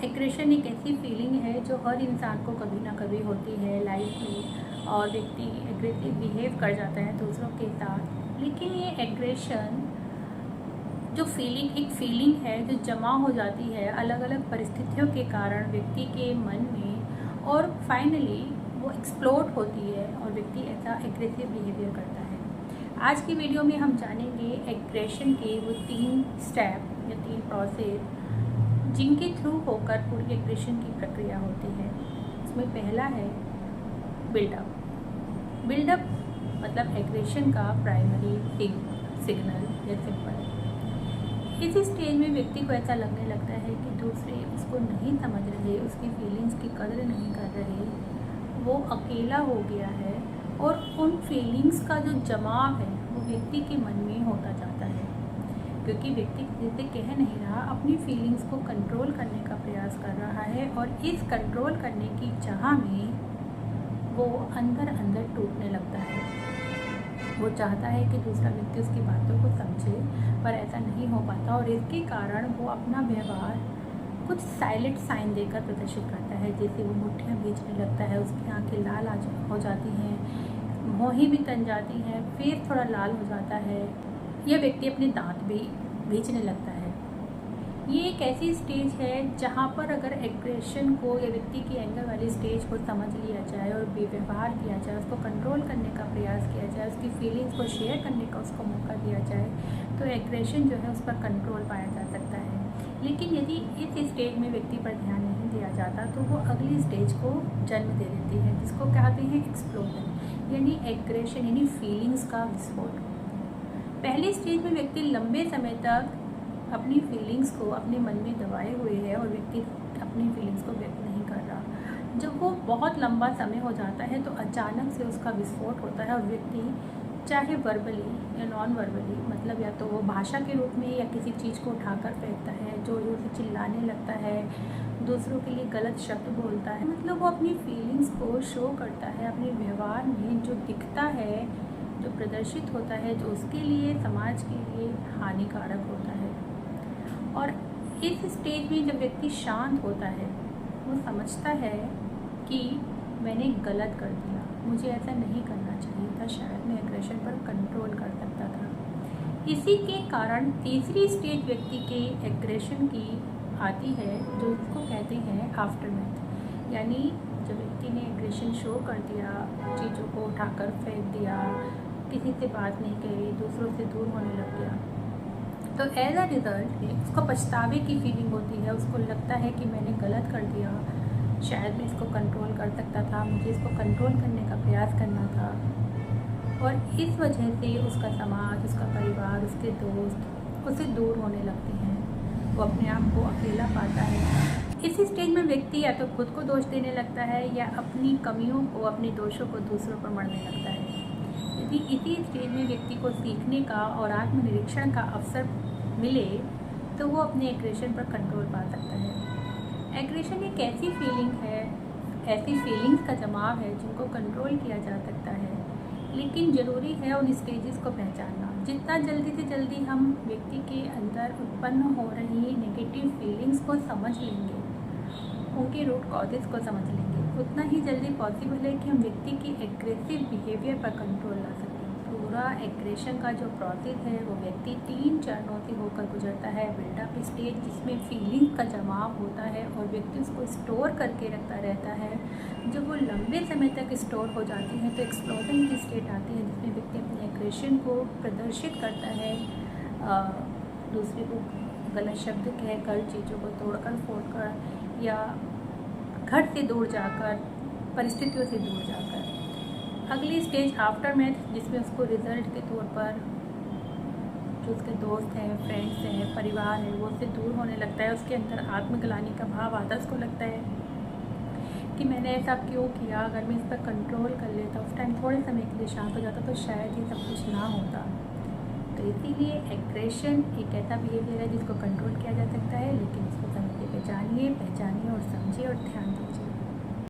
Aggression एक ऐसी feeling है जो हर इंसान को कभी ना कभी होती है लाइफ में, और व्यक्ति एग्रेसिव बिहेव कर जाता है दूसरों के साथ। लेकिन ये एग्रेशन जो एक फीलिंग है जो जमा हो जाती है अलग अलग परिस्थितियों के कारण व्यक्ति के मन में, और फाइनली वो एक्सप्लोड होती है और व्यक्ति ऐसा एग्रेसिव बिहेवियर करता है। आज की वीडियो में हम जानेंगे एग्रेशन के वो 3 स्टेप या 3 प्रोसेस जिनके थ्रू होकर पूरी एग्रेशन की प्रक्रिया होती है। इसमें पहला है बिल्डअप। बिल्डअप मतलब एग्रेशन का प्राइमरी सिग्नल या सिंपल। इस स्टेज में व्यक्ति को ऐसा लगने लगता है कि दूसरे उसको नहीं समझ रहे, उसकी फीलिंग्स की कदर नहीं कर रहे, वो अकेला हो गया है, और उन फीलिंग्स का जो जमाव है वो व्यक्ति के मन में होता जाता है, क्योंकि व्यक्ति किसी से कह नहीं रहा, अपनी फीलिंग्स को कंट्रोल करने का प्रयास कर रहा है, और इस कंट्रोल करने की चाह में वो अंदर अंदर टूटने लगता है। वो चाहता है कि दूसरा व्यक्ति उसकी बातों को समझे, पर ऐसा नहीं हो पाता, और इसके कारण वो अपना व्यवहार कुछ साइलेंट साइन देकर प्रदर्शित करता है। जैसे वो मुट्ठियाँ भींचने लगता है, उसकी आंखें लाल हो जाती हैं, मोही भी तन जाती हैं, फेस थोड़ा लाल हो जाता है, यह व्यक्ति अपने दांत भी भींचने लगता है। ये एक ऐसी स्टेज है जहाँ पर अगर एग्रेशन को या व्यक्ति की एंगर वाली स्टेज को समझ लिया जाए और व्यवहार किया जाए, उसको कंट्रोल करने का प्रयास किया जाए, उसकी फीलिंग्स को शेयर करने का उसको मौका दिया जाए, तो एग्रेशन जो है उस पर कंट्रोल पाया जा सकता है। लेकिन यदि इस स्टेज में व्यक्ति पर ध्यान नहीं दिया जाता तो वो अगली स्टेज को जन्म दे देती है, जिसको कहते हैं एक्सप्लोजन, यानी एग्रेशन यानी फीलिंग्स का विस्फोट। पहली स्टेज में व्यक्ति लंबे समय तक अपनी फीलिंग्स को अपने मन में दबाए हुए है और व्यक्ति अपनी फीलिंग्स को व्यक्त नहीं कर रहा। जब वो बहुत लंबा समय हो जाता है तो अचानक से उसका विस्फोट होता है, और व्यक्ति चाहे वर्बली या नॉन वर्बली, मतलब या तो वो भाषा के रूप में या किसी चीज़ को उठाकर फेंकता है, जोर जोर से चिल्लाने लगता है, दूसरों के लिए गलत शब्द बोलता है, मतलब वो अपनी फीलिंग्स को शो करता है अपने व्यवहार में। जो दिखता है, जो प्रदर्शित होता है, जो उसके लिए समाज के लिए हानिकारक होता है। और इस स्टेज में जब व्यक्ति शांत होता है, वो समझता है कि मैंने गलत कर दिया, मुझे ऐसा नहीं करना चाहिए था, शायद मैं एग्रेशन पर कंट्रोल कर सकता था। इसी के कारण तीसरी स्टेज व्यक्ति के एग्रेशन की आती है, जो इसको कहते हैं आफ्टरमैथ। यानी जब व्यक्ति ने एग्रेशन शो कर दिया, चीज़ों को उठाकर फेंक दिया, किसी से बात नहीं करी, दूसरों से दूर होने लग गया, तो एज अ रिज़ल्ट उसको पछतावे की फीलिंग होती है। उसको लगता है कि मैंने गलत कर दिया, शायद मैं इसको कंट्रोल कर सकता था, मुझे इसको कंट्रोल करने का प्रयास करना था, और इस वजह से उसका समाज, उसका परिवार, उसके दोस्त उससे दूर होने लगते हैं। वो अपने आप को अकेला पाता है। इस स्टेज में व्यक्ति या तो खुद को दोष देने लगता है या अपनी कमियों को, अपने दोषों को दूसरों पर मढ़ने लगता है। यदि इसी स्टेज में व्यक्ति को सीखने का और आत्मनिरीक्षण का अवसर मिले तो वो अपने एग्रेशन पर कंट्रोल पा सकता है। एग्रेशन एक ऐसी फीलिंग है, ऐसी फीलिंग्स का जमाव है जिनको कंट्रोल किया जा सकता है, लेकिन ज़रूरी है उन स्टेजेस को पहचानना। जितना जल्दी से जल्दी हम व्यक्ति के अंदर उत्पन्न हो रही नेगेटिव फीलिंग्स को समझ लेंगे, उनके रूट कॉजेज़ को समझ लेंगे, उतना ही जल्दी पॉसिबल है कि हम व्यक्ति की एग्रेसिव बिहेवियर पर कंट्रोल ला सकें। पूरा एग्रेशन का जो प्रोसेस है वो व्यक्ति 3 चरणों से होकर गुजरता है। बिल्डअप स्टेज, जिसमें फीलिंग का जमाव होता है और व्यक्ति उसको स्टोर करके रखता रहता है। जब वो लंबे समय तक स्टोर हो जाती है तो एक्सप्लोजन की स्टेट आती है, जिसमें व्यक्ति अपने एग्रेशन को प्रदर्शित करता है, दूसरे को गलत शब्द कहकर, चीज़ों को तोड़कर फोड़कर, या घर से दूर जाकर, परिस्थितियों से दूर जाकर। अगली स्टेज आफ्टरमैथ, जिसमें उसको रिजल्ट के तौर पर जो उसके दोस्त हैं, फ्रेंड्स हैं, परिवार है, वो उससे दूर होने लगता है। उसके अंदर आत्मग्लानि का भाव आता है। उसको लगता है कि मैंने ऐसा क्यों किया, अगर मैं इस पर कंट्रोल कर लेता, उस टाइम थोड़े समय के लिए शांत हो जाता तो शायद ये सब कुछ ना होता। तो इसीलिए एग्रेशन एक ऐसा बिहेवियर है जिसको कंट्रोल किया जा सकता है, लेकिन इसको समझिए, पहचानिए और समझिए और ध्यान